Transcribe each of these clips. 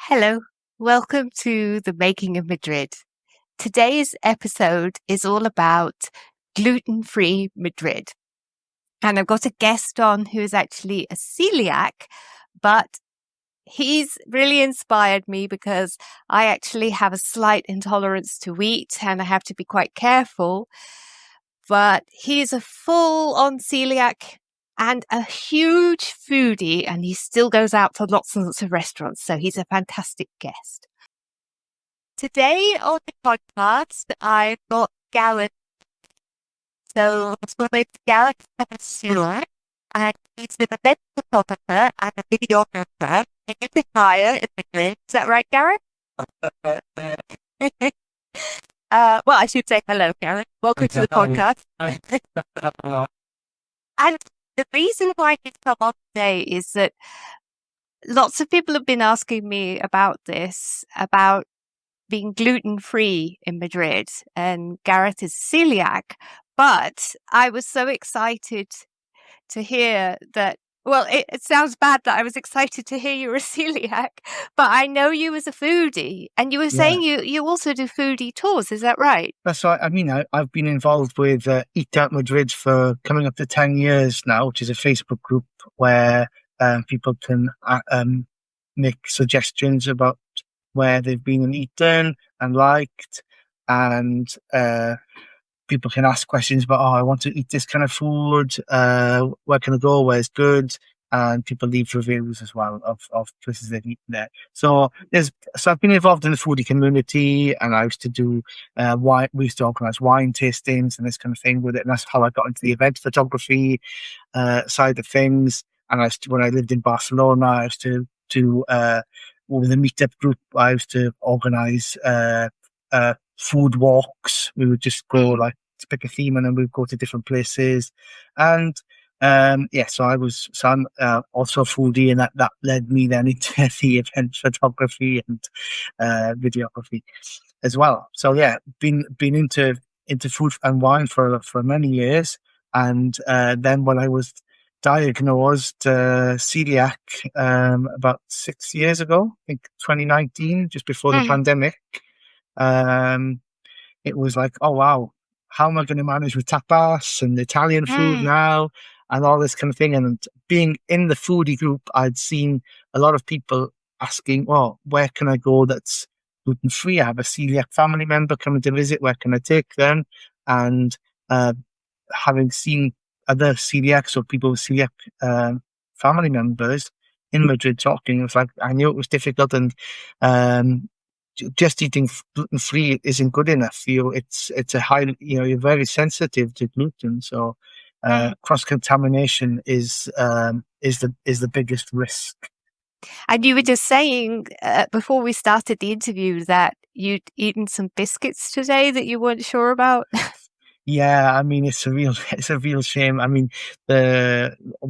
Hello, welcome to the Making of Madrid. Today's episode is all about gluten-free Madrid. And I've got a guest on who is actually a celiac, but he's really inspired me because I actually have a slight intolerance to wheat and I have to be quite careful. But he's a full-on celiac and a huge foodie, and he still goes out to lots and lots of restaurants. So he's a fantastic guest. Today on the podcast, I've got Gareth. So my name is Gareth Sewell, and he's an event photographer and a videographer. And you can hire in Madrid. Is that right, Gareth? Well, I should say hello, Gareth. Welcome to the podcast. And the reason why he's come on today is that lots of people have been asking me about this, about being gluten-free in Madrid, and Gareth is celiac. But I was so excited to hear that. Well, it sounds bad that I was excited to hear you were a celiac, but I know you as a foodie, and you were saying you also do foodie tours. Is that right? That's right. I mean, I've been involved with Eat Out Madrid for coming up to 10 years now, which is a Facebook group where people can make suggestions about where they've been and eaten and liked, and people can ask questions about, I want to eat this kind of food, where can I go, where's good, and people leave reviews as well of places they've eaten there. So I've been involved in the foodie community, and I used to do we used to organise wine tastings and this kind of thing with it, and that's how I got into the event photography side of things. And when I lived in Barcelona, I used to do with a meetup group, I used to organise food walks. We would just go like to pick a theme, and then we'd go to different places. And so I'm also a foodie, and that led me then into the event photography and videography as well. So been into food and wine for many years, and then when I was diagnosed celiac about 6 years ago, I think 2019, just before the pandemic. It was like, oh wow, how am I going to manage with tapas and Italian food now and all this kind of thing? And being in the foodie group, I'd seen a lot of people asking, well, where can I go that's gluten free? I have a celiac family member coming to visit. Where can I take them? And having seen other celiacs or people with celiac family members in Madrid talking, it was like, I knew it was difficult, and just eating gluten free isn't good enough. It's a high, you're very sensitive to gluten, so cross contamination is the biggest risk. And you were just saying before we started the interview that you'd eaten some biscuits today that you weren't sure about. Yeah, I mean, it's a real shame. I mean, we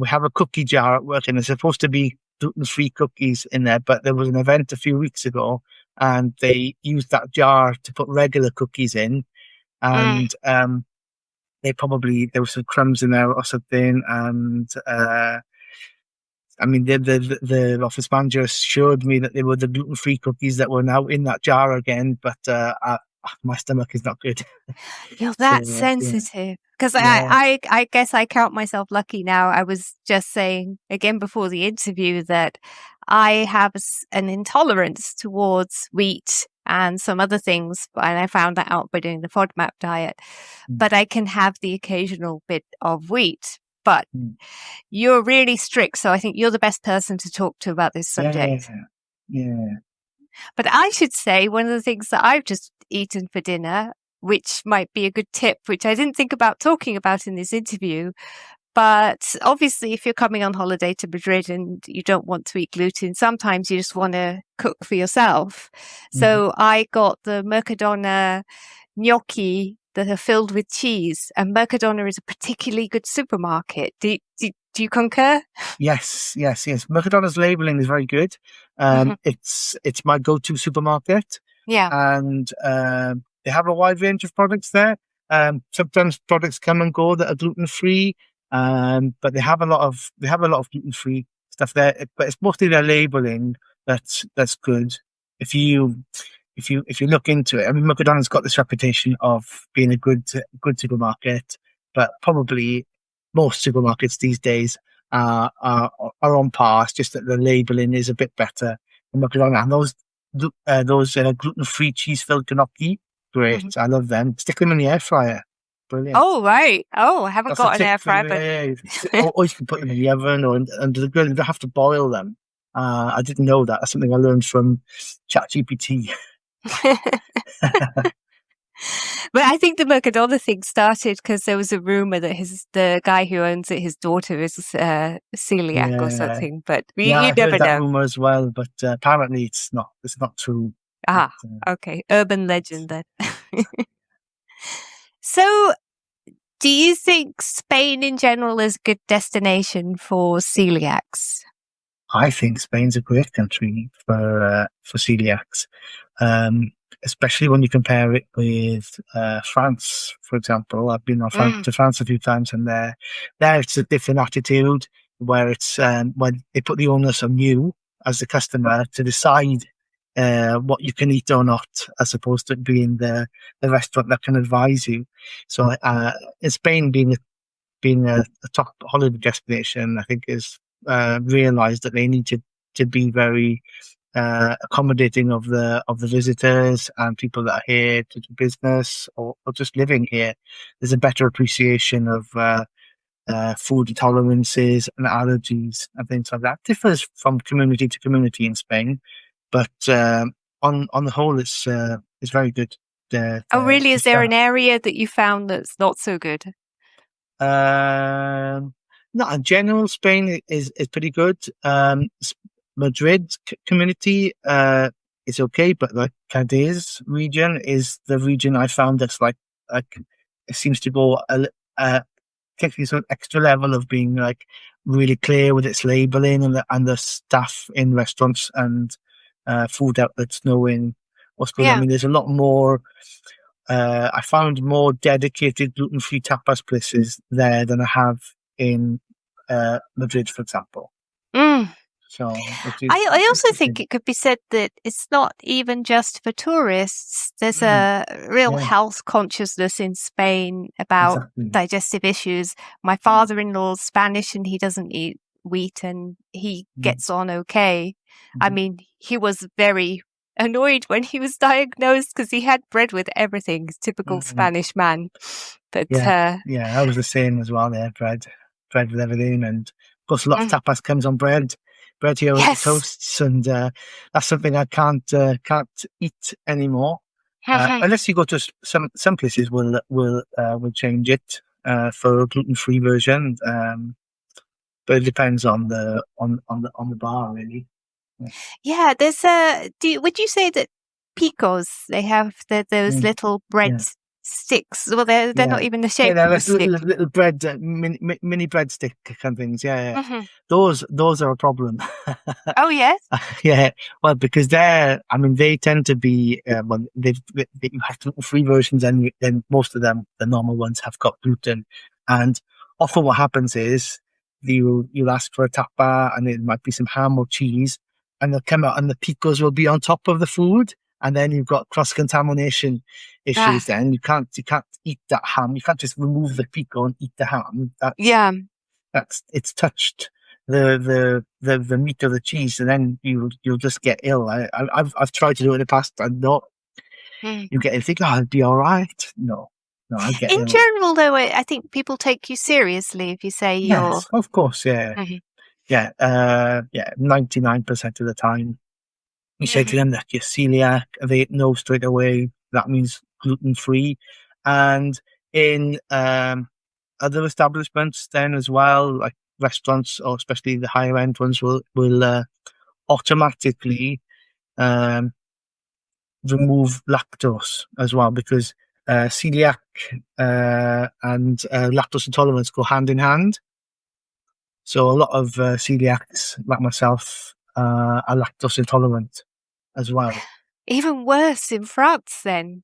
have a cookie jar at work, and there's supposed to be gluten-free cookies in there, but there was an event a few weeks ago, and they used that jar to put regular cookies in, and there were some crumbs in there or something, and I mean, the office manager showed me that they were the gluten-free cookies that were now in that jar again, but my stomach is not good. You're that sensitive. Because I guess I count myself lucky now. I was just saying again before the interview that I have an intolerance towards wheat and some other things, and I found that out by doing the FODMAP diet. But I can have the occasional bit of wheat. But you're really strict, so I think you're the best person to talk to about this subject. Yeah. But I should say one of the things that I've just eaten for dinner, which might be a good tip, which I didn't think about talking about in this interview. But obviously, if you're coming on holiday to Madrid and you don't want to eat gluten, sometimes you just want to cook for yourself. So I got the Mercadona gnocchi that are filled with cheese, and Mercadona is a particularly good supermarket. Do you concur? Yes. Mercadona's labeling is very good. It's my go-to supermarket. Yeah. And they have a wide range of products there. Sometimes products come and go that are gluten-free, but they have a lot of gluten-free stuff there. But it's mostly their labeling that's good. If you look into it, I mean, McDonald's got this reputation of being a good supermarket, but probably most supermarkets these days are on par. It's just that the labeling is a bit better than McDonald's. And those gluten-free cheese-filled gnocchi, great. I love them. Stick them in the air fryer. Brilliant. Oh, right. Oh, I haven't That's got a an tip air for you. fryer, but Or you can put them in the oven or under the grill. You don't have to boil them. I didn't know that. That's something I learned from ChatGPT. but I think the Mercadona thing started because there was a rumor that the guy who owns it, his daughter is celiac or Yeah, something. But yeah, you I never heard that know. rumor as well, but apparently it's not. It's not true. But, Ah, okay, urban legend then. So, do you think Spain in general is a good destination for celiacs? I think Spain's a great country for celiacs, especially when you compare it with France, for example. I've been to France a few times, and there it's a different attitude where it's when they put the onus on you as the customer to decide what you can eat or not, as opposed to it being the restaurant that can advise you. So, in Spain being a top holiday destination, I think is realised that they need to be very accommodating of the visitors and people that are here to do business or just living here. There's a better appreciation of food intolerances and allergies and things like that. Differs from community to community in Spain, but on the whole, it's very good. Oh, really? To Is there an start. area that you found that's not so good? No, in general, Spain is pretty good. Madrid community is okay, but the Cadiz region is the region I found that's like it seems to go taking some extra level of being like really clear with its labeling and the staff in restaurants and food outlets knowing what's going on. I Yeah. mean, there's a lot more. I found more dedicated gluten-free tapas places there than I have in Madrid, for example. So, which is I also think interesting. it could be said that it's not even just for tourists. There's a real Yeah, health consciousness in Spain about exactly. digestive issues. My father-in-law's Spanish and he doesn't eat wheat and he Mm, gets on okay. I mhm. mean, he was very annoyed when he was diagnosed because he had bread with everything, typical Mm, Spanish man. But yeah, yeah, I was the same as well. There, bread with everything, and of course, a lot of tapas comes on bread. Bread here with yes. toasts, and that's something I can't eat anymore. Unless you go to some places will change it for a gluten-free version, but it depends on the bar really. Yeah. Yeah, there's would you say that picos, they have those Mm, little bread yeah. sticks? Well, they're not Yeah. even the Yeah, shape they're of a like stick. little bread, mini breadstick kind of things. Yeah, yeah. Hmm. Those are a problem. Oh, yes. Yeah, well, because I mean, they tend to be, well, you have free versions, and then most of them, the normal ones, have got gluten. And often what happens is you'll ask for a tapa, and it might be some ham or cheese, and they'll come out, and the picos will be on top of the food, and then you've got cross contamination Ah, issues. Then you can't eat that ham. You can't just remove the pico and eat the ham. yeah. It's touched the meat of the cheese, and then you'll just get ill. I've tried to do it in the past, and no, Mm. you get ill. Think, oh, I'll be all right. No, I get In ill. general, though, I think people take you seriously if you say you're. Yes, of course, yeah, Mhm. yeah, yeah. 99% of the time, you say to Mhm. them that you're celiac, they know straight away that means gluten-free, and in other establishments then as well, like restaurants or especially the higher end ones will automatically um, remove lactose as well because celiac and lactose intolerance go hand in hand. So a lot of celiacs, like myself, are lactose intolerant as well. Even worse in France, then.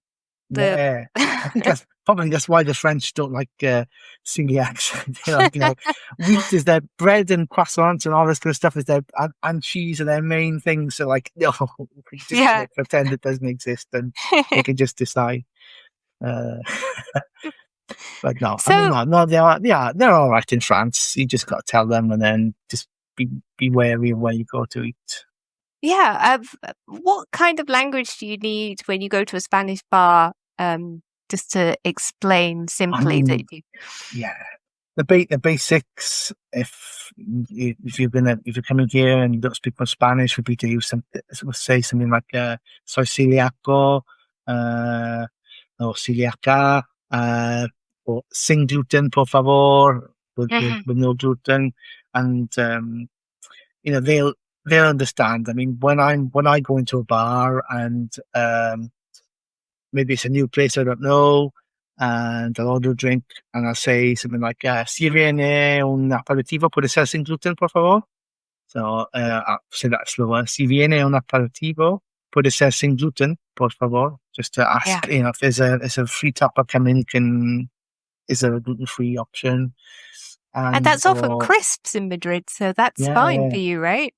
The Yeah, I think that's probably that's why the French don't like celiacs. They're like, wheat is their bread and croissants and all this kind of stuff is their and cheese are their main things. So like, no, we just Yeah. pretend it doesn't exist and they can just decide. Uh, but no, I mean, So, no, they're all right in France. You just got to tell them and then just be wary of where you go to eat. yeah, what kind of language do you need when you go to a Spanish bar? Just to explain I simply that mean, yeah, the basics. If you're coming here and you don't speak much Spanish, would be to use we'll say something like "soy celiaco," uh, or "celiaca," or "sin gluten, por favor," Mhm, with no gluten, and they'll understand. I mean, when I go into a bar and maybe it's a new place I don't know, and I'll order a drink, and I'll say something like, "Si viene un aperitivo, puede ser sin gluten, por favor." So I'll say that slower. "Si viene un aperitivo, puede ser sin gluten, por favor." Just to yeah. ask, if there's a free tupper coming, is there a gluten-free option? And And that's often or crisps in Madrid, so that's fine yeah, for you, right?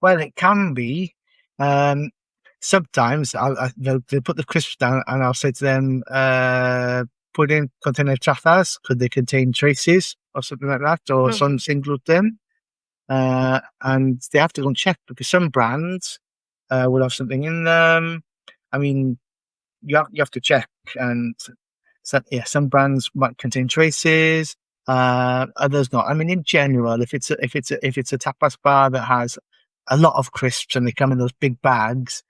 well, it can be. Um, Sometimes they'll put the crisps down, and I'll say to them, "Put in container trafas. Could they contain traces or something like that, or Mhm, some gluten?" And they have to go and check because some brands will have something in them. I mean, you have to check, and some brands might contain traces, others not. I mean, in general, if it's a tapas bar that has a lot of crisps and they come in those big bags,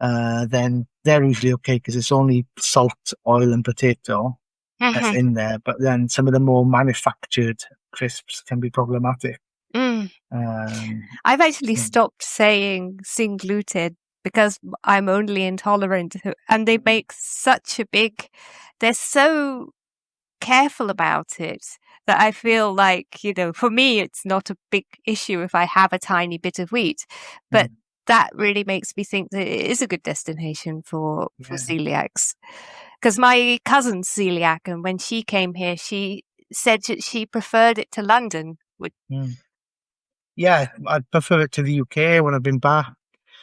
then they're usually okay because it's only salt, oil, and potato that's mhm, in there. But then some of the more manufactured crisps can be problematic. mm. Um, I've actually so, stopped saying sin gluten because I'm only intolerant, and they make such a big, they're so careful about it that I feel like, for me, it's not a big issue if I have a tiny bit of wheat. But mm, that really makes me think that it is a good destination for yeah. celiacs. Because my cousin's celiac, and when she came here, she said that she preferred it to London. Mm. Yeah, I prefer it to the UK when I've been back.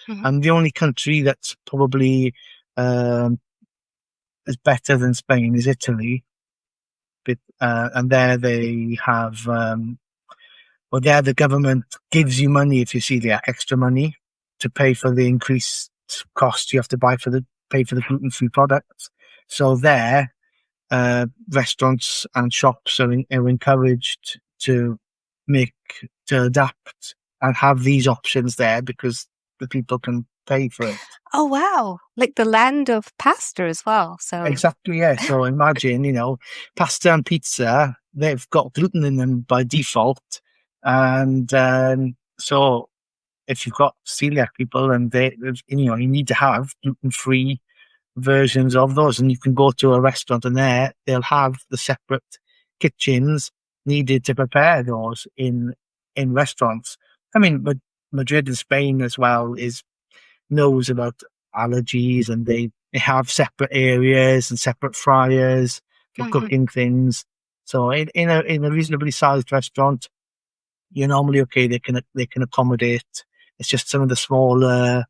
Mhm, And the only country that's probably um, is better than Spain is Italy. And there they have, well, there the government gives you money if you see the extra money to pay for the increased cost you have to pay for the gluten-free products. So there, restaurants and shops are encouraged make to adapt and have these options there because the people can pay for it. oh, wow. Like the land of pasta as well. So, Exactly, yeah. So imagine, pasta and pizza, they've got gluten in them by default. And so if you've got celiac people and you need to have gluten-free versions of those. And you can go to a restaurant and they'll have the separate kitchens needed to prepare those in restaurants. I mean, but Madrid and Spain as well knows about allergies, and they have separate areas and separate fryers for mhm, cooking things. So in a reasonably sized restaurant, you're normally okay. They can accommodate. It's just some of the smaller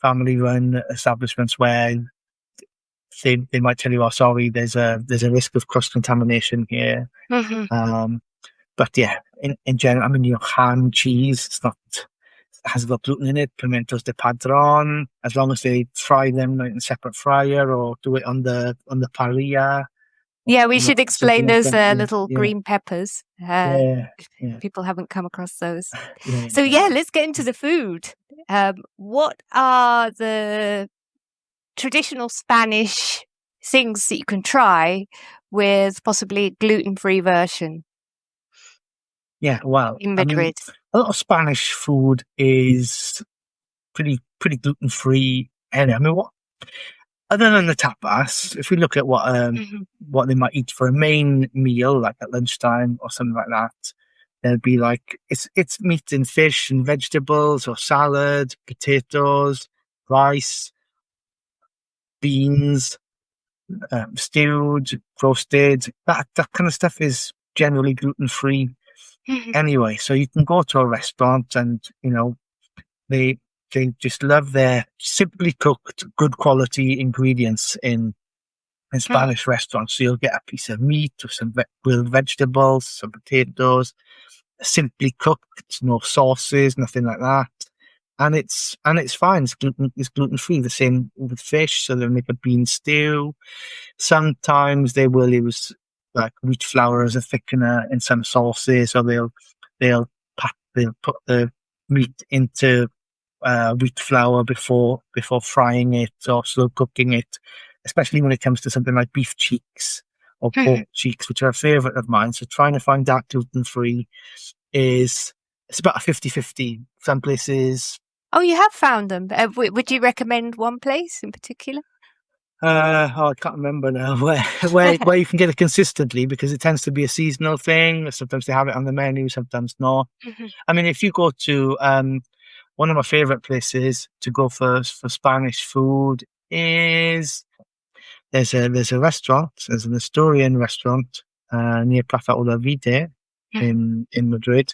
family run establishments where they might tell you, "Oh, sorry, there's a risk of cross contamination here." mhm. Um, but yeah, in general, I mean, ham, cheese, has got gluten in it. Pimentos de padron, as long as they fry them in a separate fryer or do it on the parrilla Yeah, we or should something explain like those that. Yeah, little yeah, green peppers. yeah, If yeah, people haven't come across those. yeah, So yeah, exactly. let's get into the food. What are the traditional Spanish things that you can try with possibly a gluten-free version Yeah, well, in I mean, Madrid? a lot of Spanish food is pretty gluten free. Anyway, I mean, what other than the tapas, if we look at Mhm. what they might eat for a main meal, like at lunchtime or something like that, there'd be like it's meat and fish and vegetables or salad, potatoes, rice, beans, stewed, roasted. That kind of stuff is generally gluten-free anyway. So you can go to a restaurant and, they just love their simply cooked, good quality ingredients in Spanish restaurants. So you'll get a piece of meat with some grilled vegetables, some potatoes, simply cooked, no sauces, nothing like that. And it's fine. It's gluten free. The same with fish. So they'll make a bean stew. Sometimes they will use like wheat flour as a thickener in some sauces, or they'll put the meat into wheat flour before frying it or slow cooking it. Especially when it comes to something like beef cheeks or pork cheeks, which are a favourite of mine. So trying to find that gluten free it's about a 50-50. Some places. Oh, you have found them. Would you recommend one place in particular? I can't remember now where you can get it consistently, because it tends to be a seasonal thing. Sometimes they have it on the menu, sometimes not. I mean, if you go to one of my favourite places to go for Spanish food is there's a restaurant, there's an Asturian restaurant near Plaza Olavide in Madrid.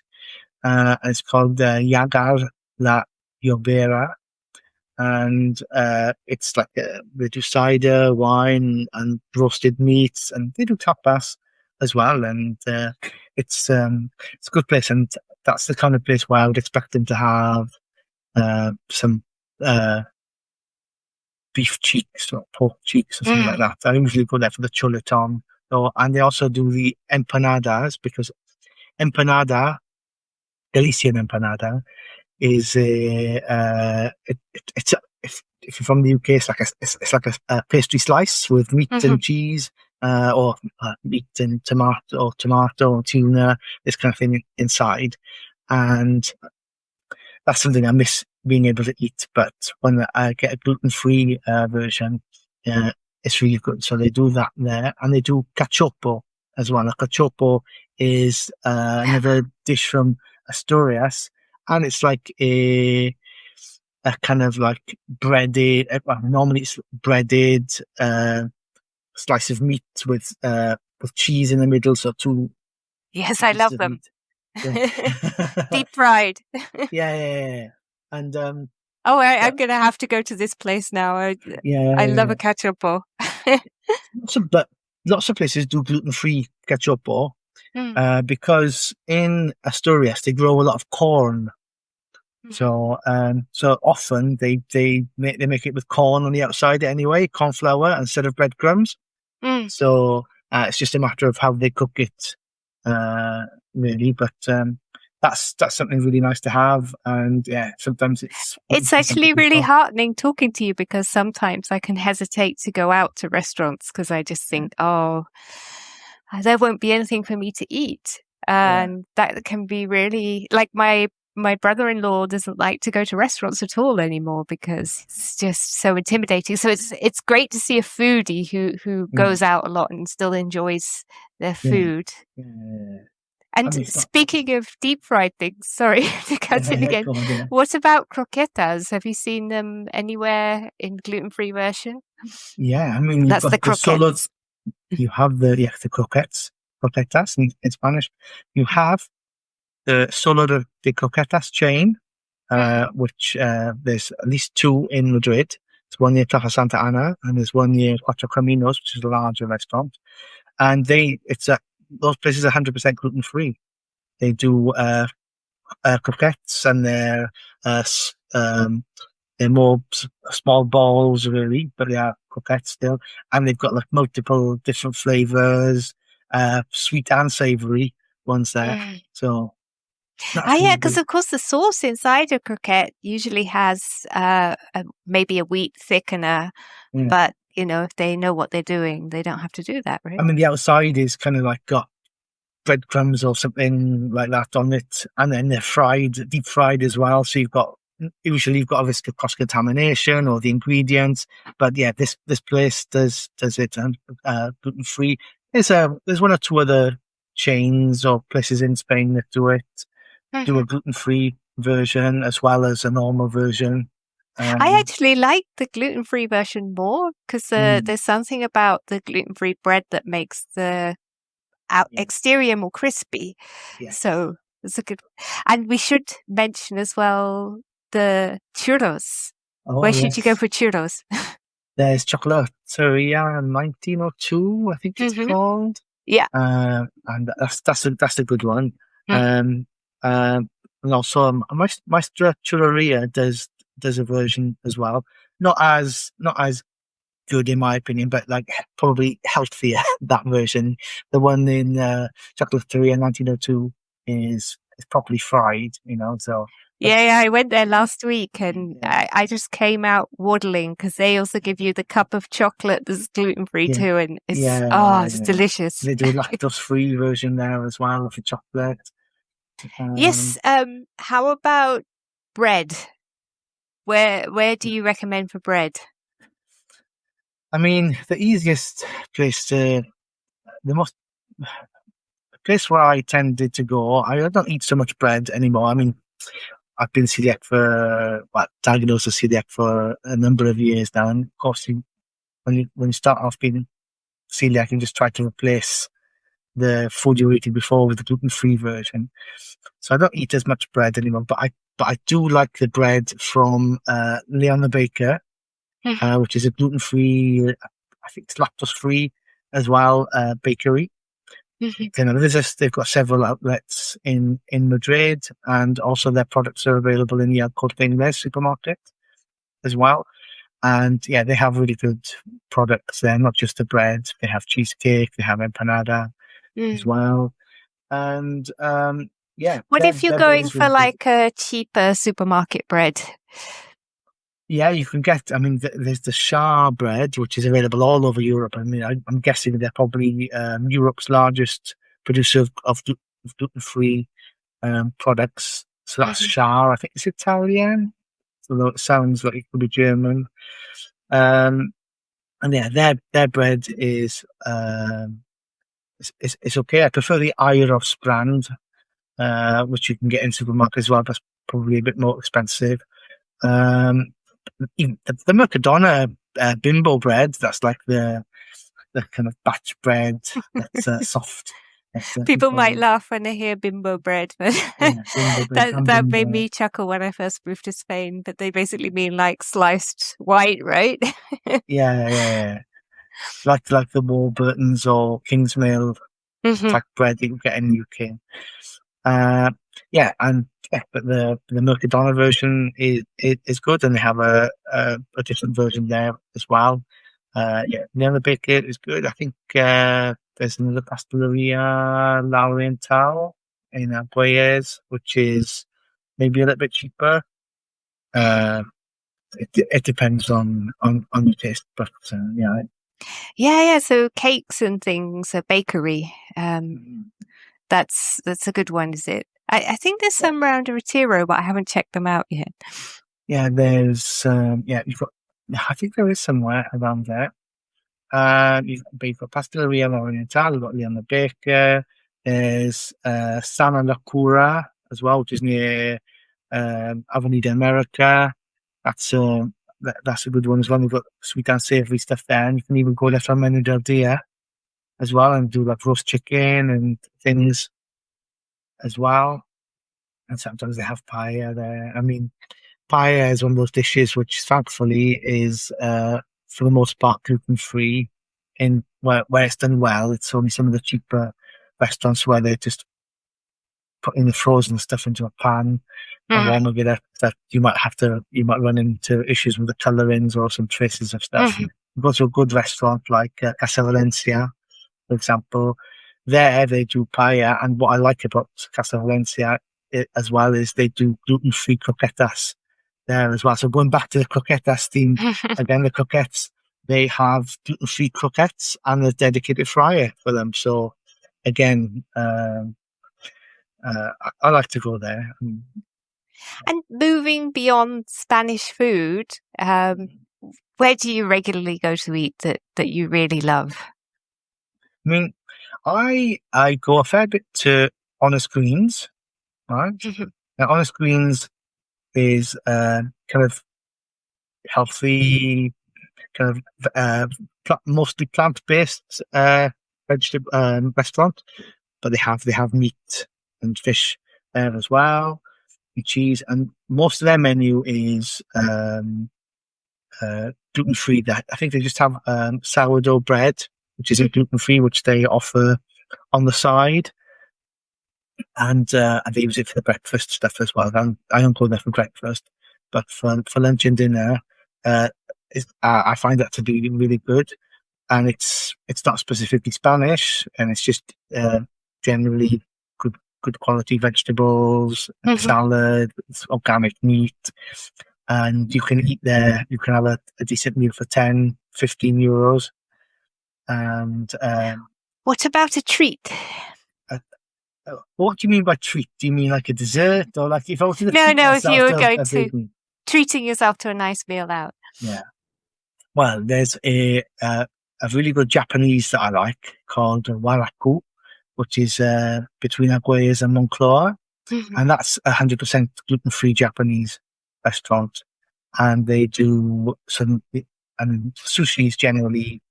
And it's called Llagar La Llobera. And it's like they do cider, wine, and roasted meats, and they do tapas as well. And it's a good place, and that's the kind of place where I would expect them to have some beef cheeks or pork cheeks or something like that. I usually go there for the chuletón. And they also do the empanadas, because Galician empanada is if you're from the UK, it's like a pastry slice with meat and cheese, or meat and tomato or tuna, this kind of thing inside, and that's something I miss being able to eat. But when I get a gluten-free version, it's really good. So they do that there, and they do cachopo as well. A cachopo is another dish from Asturias, and it's like a kind of like breaded. Normally it's breaded slice of meat with cheese in the middle. So two. Yes, I love them. Deep fried. Yeah. And I'm gonna have to go to this place now. I love a cachopo. But lots of places do gluten-free cachopo because in Asturias they grow a lot of corn. So often they make it with corn on the outside anyway, corn flour instead of breadcrumbs. So it's just a matter of how they cook it, really. But that's something really nice to have, and sometimes it's actually really heartening talking to you, because sometimes I can hesitate to go out to restaurants because I just think, there won't be anything for me to eat, and that can be really like my brother-in-law doesn't like to go to restaurants at all anymore because it's just so intimidating. So it's great to see a foodie who goes out a lot and still enjoys their food. And speaking of deep fried things, sorry to cut in again. What about croquetas? Have you seen them anywhere in gluten-free version? Yeah, I mean, that's the croquettes. You have the croquetas in Spanish. You have the Solo de Croquetas chain, which there's at least two in Madrid. There's one near Plaza Santa Ana, and there's one near Cuatro Caminos, which is a larger restaurant. And those places are 100% gluten free. They do croquettes, and they're more small balls, really, but they are croquettes still. And they've got like multiple different flavors, sweet and savory ones there. So. Because of course the sauce inside a croquette usually has maybe a wheat thickener, but if they know what they're doing, they don't have to do that, right? I mean, the outside is kind of like got breadcrumbs or something like that on it, and then they're deep fried as well. So usually you've got a risk of cross contamination or the ingredients, but this place does it and gluten free. There's one or two other chains or places in Spain that do it. Do a gluten-free version as well as a normal version. I actually like the gluten-free version more because there's something about the gluten-free bread that makes the exterior more crispy. yes. So it's a good. And we should mention as well the churros. Oh, Where should you go yes. for churros? There's Chocolateria 1902, I think it's Hmm. called. Yeah. And that's a good one. Mm. Um, and also Maestra Churreria does a version as well. Not as good in my opinion, but like probably healthier. That version, the one in Chocolateria 1902 is properly fried. So but, Yeah, I went there last week and yeah, I just came out waddling because they also give you the cup of chocolate that's gluten-free yeah, too. And it's yeah. delicious. They do a lactose-free version there as well of the chocolate. Yes. Um, How about bread? Where do you recommend for bread? I mean, place to the most place where I tended to go. I don't eat so much bread anymore. I mean, I've been diagnosed with celiac for a number of years now. And of course, when you start off being celiac, you just try to replace the food you were eating before with the gluten-free version. So I don't eat as much bread anymore. But I do like the bread from Leon the Baker, which is a gluten-free. I think it's lactose-free as well. Bakery. They've got several outlets in Madrid, and also their products are available in the El Corte Inglés supermarket as well. And yeah, they have really good products there, not just the bread. They have cheesecake, they have empanada as Mm. well. And yeah, What if you're their bread going is for really good. like a cheaper supermarket bread? Yeah, you can get. I mean, there's the Shah bread, which is available all over Europe. I mean, I'm guessing they're probably Europe's largest producer of gluten-free products. So that's Mhm. Shah. I think it's Italian, although it sounds like it could be German. Um, and yeah, their bread is it's okay. I prefer the Iros brand, which you can get in supermarkets as well. That's probably a bit more expensive. Um, even the Mercadona bimbo bread, that's like the kind of batch bread that's soft. People might People, laugh when they hear bimbo bread, but yeah, bimbo bread, that made bimbo. me chuckle when I first moved to Spain. But they basically mean like sliced white, right? Yeah. Like the Warburtons or Kingsmill Hmm. type bread that you get in the UK. Uh, yeah, and yeah, but the Mercadona version is good, and they have a different version there as well. Yeah, the other baker is good. I think there's another pasteleria La Oriental in Pueyes, which is maybe a little bit cheaper. Uh, it depends on your taste, but yeah. Yeah. So cakes and things, a bakery. Mhm. That's a good one, is it? I think there's Yeah, some around Retiro, but I haven't checked them out yet. yeah. There's you've got. I think there is somewhere around there. You've got Pasteleria Oriental, you've got Leon Baker, there's Sana La Cura as well, which is near Avenida America. That's that's a good one as well. We've got sweet and savoury stuff there, and you can even go there from Menu del Dia as well and do like roast chicken and things as well. And sometimes they have paella there. I mean, paella is one of those dishes which thankfully is for the most part gluten free. In where it's done well, it's only some of the cheaper restaurants where they just put in the frozen stuff into a pan and Mm. warming it up. That you might run into issues with the colorings or some traces of stuff. Mhm. You go to a good restaurant like Casa Valencia, for example. There they do paella, and what I like about Casa Valencia as well is they do gluten free croquetas there as well. So going back to the croquetas theme, again, the croquettes, they have gluten-free croquettes and a dedicated fryer for them. So again, I like to go there. And moving beyond Spanish food, where do you regularly go to eat that you really love? I mean, I go a fair bit to Honest Greens, right? Now, Honest Greens is kind of healthy, kind of mostly plant-based vegetable restaurant, but they have meat and fish there as well, and cheese, and most of their menu is gluten-free. That I think they just have sourdough bread, which isn't gluten-free, which they offer on the side, and they use it for the breakfast stuff as well. I don't go there for breakfast, but for lunch and dinner, I find that to be really good. And it's not specifically Spanish, and it's just generally good quality vegetables, salad, it's organic meat, and you can eat there. You can have a decent meal for 10, 15 euros. And what about a treat? What do you mean by treat? Do you mean like a dessert, or like if I was to No, treat if you myself were to going a to big, treating yourself to a nice meal out? yeah. Well, there's a really good Japanese that I like called Waraku, which is between Aguirre and Moncloa, and that's 100% gluten-free Japanese restaurant. And they do some, and sushi is generally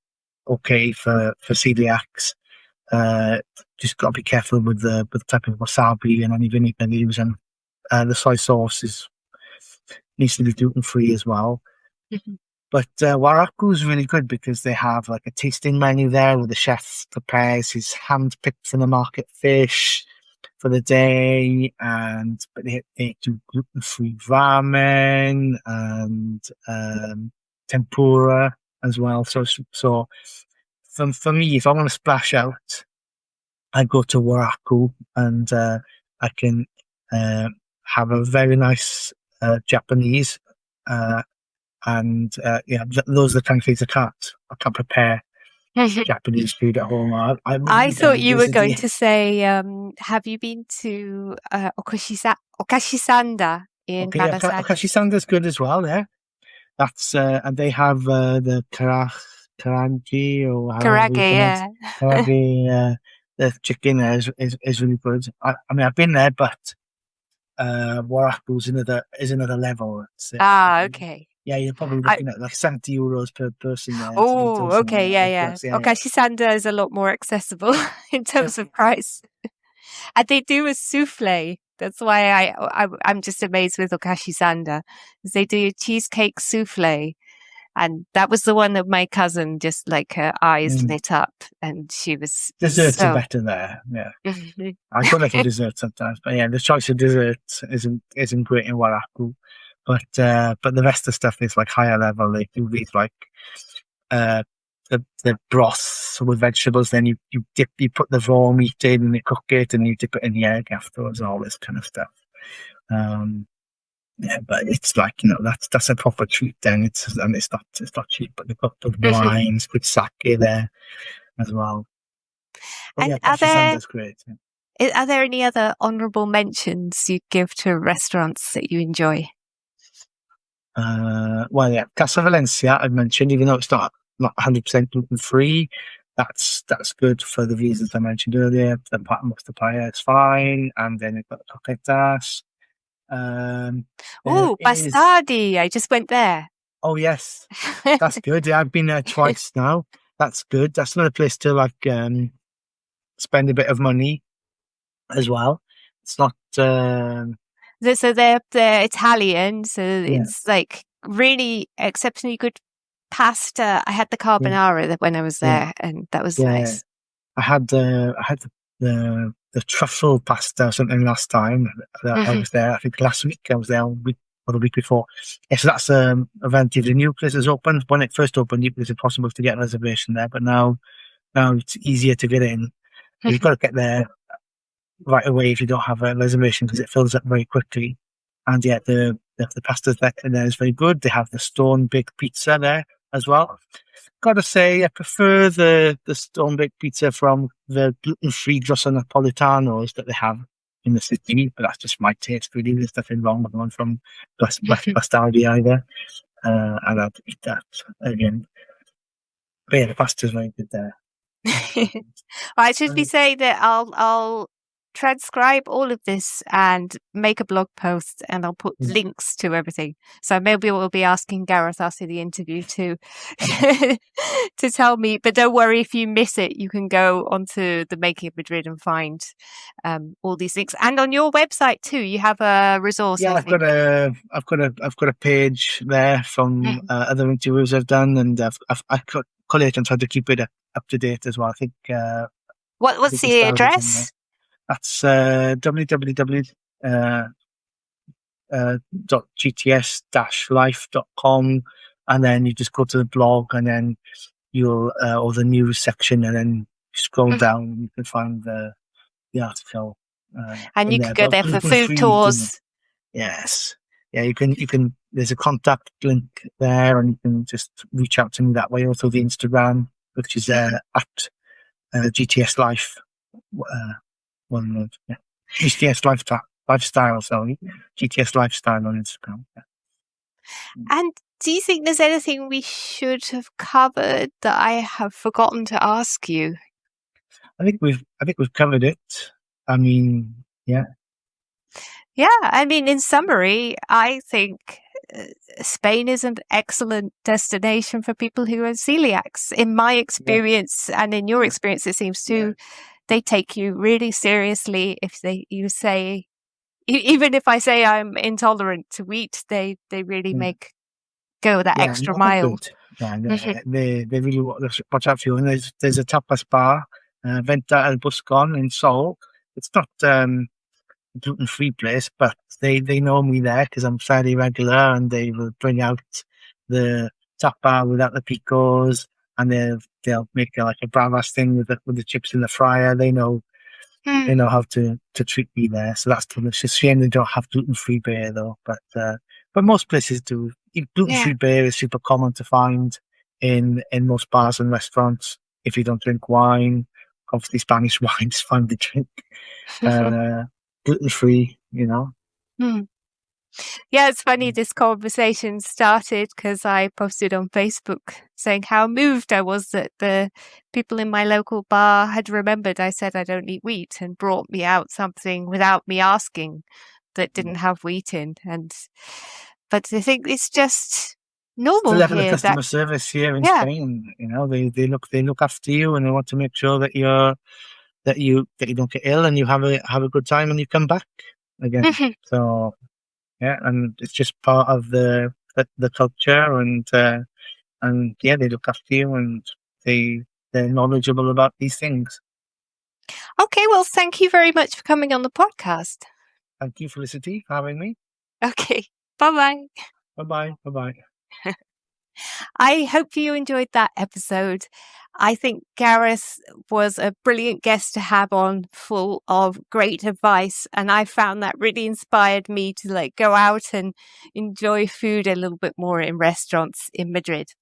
okay for celiacs. Just got to be careful with the type of wasabi and any vinegar they use, and the soy sauce needs to be gluten-free as well. But Waraku is really good because they have like a tasting menu there where the chef prepares his hand-picked from the market fish for the day, but they do gluten-free ramen and tempura as well. So for me, if I want to splash out, I go to Waraku, and I can have a very nice Japanese. And those are the kind of things I can't prepare Japanese food at home. I thought you were going to say, have you been to Okashisanda in Nagasaki? Okashisanda's good as well. Yeah, that's and they have the karangi, or however you pronounce it. Karage. The chicken there is really good. I mean, I've been there, but Waraku is another level. Okay. Yeah, you're probably looking at like 70 euros per person there. Oh, okay, yeah. Okashisanda is a lot more accessible in terms of price. And they do a souffle. That's why I'm just amazed with Okashisanda. They do a cheesecake souffle. And that was the one that my cousin just like her eyes lit up, and she was desserts are better there. Yeah, I go there for dessert sometimes, but yeah, the choice of desserts isn't great in Waraku. But the rest of the stuff is like higher level. They do these like the broth with vegetables. Then you put the raw meat in and you cook it, and you dip it in the egg afterwards. All this kind of stuff. Yeah, but it's like, that's a proper treat. Then it's not cheap, but they've got the wines with sake there as well. But and Pashisanda's great. Yeah. Are there any other honourable mentions you give to restaurants that you enjoy? Well, yeah, Casa Valencia I've mentioned, even though it's not 100% gluten free. That's good for the reasons I mentioned earlier. The paella is fine, and then you've got croquetas. Bastardi! I just went there. Oh yes, that's good. Yeah, I've been there twice now. That's good. That's another place to like spend a bit of money as well. It's not. So they're Italian, so it's like really exceptionally good pasta. I had the carbonara when I was there, and that was nice. I had the truffle pasta or something last time that I was there. I think last week I was there, or the week before. Yeah, so that's Avanti. The new place is open. When it first opened, it was impossible to get a reservation there, but now it's easier to get in. You've got to get there right away if you don't have a reservation, because it fills up very quickly. And yet the pasta there is very good. They have the stone baked pizza there as well. Gotta say, I prefer the stone baked pizza from the gluten-free Grosso Napolitanos that they have in the city, but that's just my taste, really. There's nothing wrong with the one from Bastardi either. And I'd eat that again. But yeah, the pasta's very good there. I should be saying that I'll transcribe all of this and make a blog post, and I'll put links to everything. So maybe we'll be asking Gareth after the interview to tell me. But don't worry, if you miss it, you can go onto the Making of Madrid and find all these links. And on your website too, you have a resource. Yeah, I think. I've got a page there from other interviews I've done, and I've collated and tried to keep it up to date as well. I think. What's the address? That's www.gts-life.com, and then you just go to the blog, and then you'll or the news section, and then scroll down. You can find the article. And you can go there for food tours. Yes. Yeah, you can. There's a contact link there, and you can just reach out to me that way, or through the Instagram, which is at GTS Life. One word. Yeah. GTS Lifestyle. Sorry, GTS Lifestyle on Instagram. Yeah. And do you think there's anything we should have covered that I have forgotten to ask you? I think we've covered it. I mean, yeah. Yeah, I mean, in summary, I think Spain is an excellent destination for people who are celiacs. In my experience, and in your experience, it seems to, they take you really seriously if you say, even if I say I'm intolerant to wheat, they really go that extra mile. They really watch out for you. And there's a tapas bar, Venta El Buscon in Seoul. It's not gluten-free place, but they know me there because I'm fairly regular, and they will bring out the tapa without the picos, and they'll make like a bravas thing with the chips in the fryer. They know how to treat me there, so that's delicious. It's a shame they don't have gluten-free beer though, but most places do. Gluten-free beer is super common to find in most bars and restaurants. If you don't drink wine, obviously Spanish wine is fine to drink. Gluten-free, Yeah, it's funny this conversation started because I posted on Facebook saying how moved I was that the people in my local bar had remembered I said I don't eat wheat and brought me out something without me asking that didn't have wheat in. But I think it's just normal. It's the level of customer service here in Spain. They look after you, and they want to make sure that you don't get ill, and you have a good time, and you come back again. So yeah, and it's just part of the culture, and yeah, they look after you, and they're knowledgeable about these things. Okay, well, thank you very much for coming on the podcast. Thank you, Felicity, for having me. Okay, bye-bye. Bye-bye. Bye-bye. I hope you enjoyed that episode. I think Gareth was a brilliant guest to have on, full of great advice. And I found that really inspired me to go out and enjoy food a little bit more in restaurants in Madrid.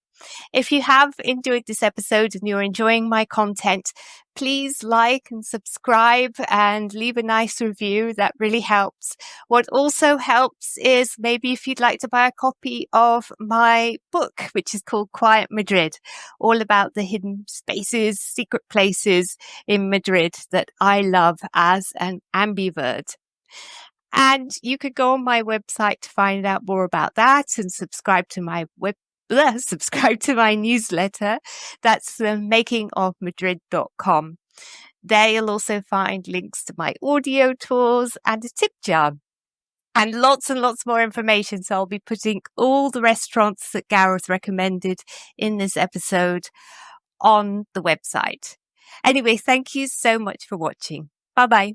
If you have enjoyed this episode and you're enjoying my content, please like and subscribe and leave a nice review. That really helps. What also helps is maybe if you'd like to buy a copy of my book, which is called Quiet Madrid, all about the hidden spaces, secret places in Madrid that I love as an ambivert. And you could go on my website to find out more about that and subscribe to my newsletter. That's makingofmadrid.com. There you'll also find links to my audio tours and a tip jar and lots more information. So I'll be putting all the restaurants that Gareth recommended in this episode on the website. Anyway, thank you so much for watching. Bye-bye.